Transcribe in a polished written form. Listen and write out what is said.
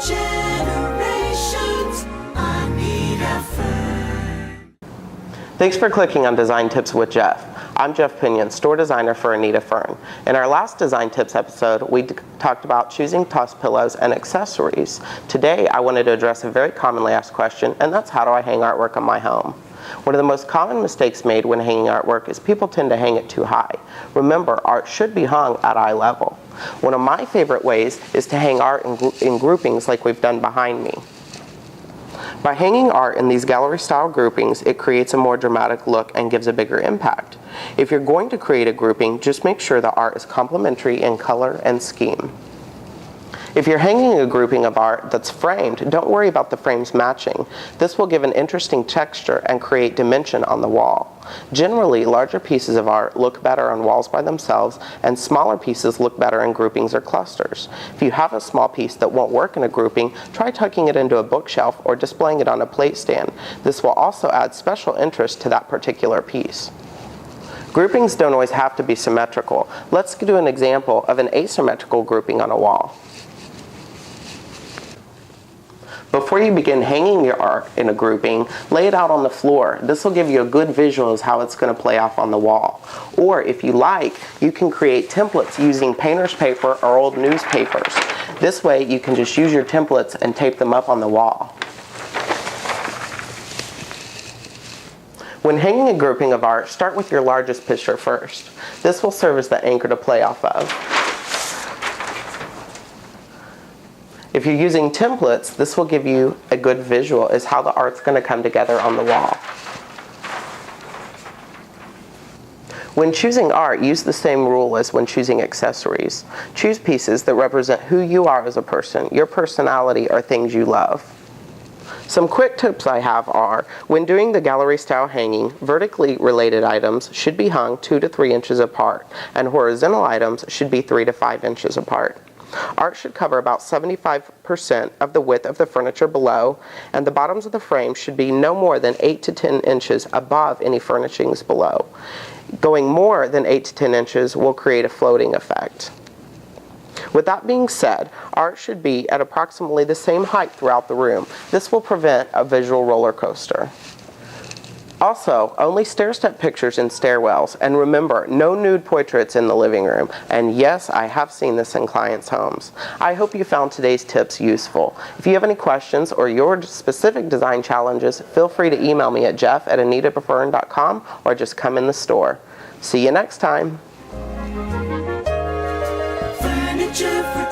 generations, Aneita Fern. Thanks for clicking on Design Tips with Jeff. I'm Jeff Pinion, store designer for Aneita Fern. In our last Design Tips episode, we talked about choosing toss pillows and accessories. Today, I wanted to address a very commonly asked question, and that's how do I hang artwork on my home? One of the most common mistakes made when hanging artwork is people tend to hang it too high. Remember, art should be hung at eye level. One of my favorite ways is to hang art in groupings like we've done behind me. By hanging art in these gallery-style groupings, it creates a more dramatic look and gives a bigger impact. If you're going to create a grouping, just make sure the art is complementary in color and scheme. If you're hanging a grouping of art that's framed, don't worry about the frames matching. This will give an interesting texture and create dimension on the wall. Generally, larger pieces of art look better on walls by themselves, and smaller pieces look better in groupings or clusters. If you have a small piece that won't work in a grouping, try tucking it into a bookshelf or displaying it on a plate stand. This will also add special interest to that particular piece. Groupings don't always have to be symmetrical. Let's do an example of an asymmetrical grouping on a wall. Before you begin hanging your art in a grouping, lay it out on the floor. This will give you a good visual of how it's going to play off on the wall. Or if you like, you can create templates using painter's paper or old newspapers. This way you can just use your templates and tape them up on the wall. When hanging a grouping of art, start with your largest picture first. This will serve as the anchor to play off of. If you're using templates, this will give you a good visual as how the art's going to come together on the wall. When choosing art, use the same rule as when choosing accessories. Choose pieces that represent who you are as a person, your personality, or things you love. Some quick tips I have are, when doing the gallery style hanging, vertically related items should be hung 2 to 3 inches apart, and horizontal items should be 3 to 5 inches apart. Art should cover about 75% of the width of the furniture below, and the bottoms of the frame should be no more than 8 to 10 inches above any furnishings below. Going more than 8 to 10 inches will create a floating effect. With that being said, art should be at approximately the same height throughout the room. This will prevent a visual roller coaster. Also, only stair-step pictures in stairwells, and remember, no nude portraits in the living room. And yes, I have seen this in clients' homes. I hope you found today's tips useful. If you have any questions or your specific design challenges, feel free to email me at jeff@aneitafern.com or just come in the store. See you next time. Furniture for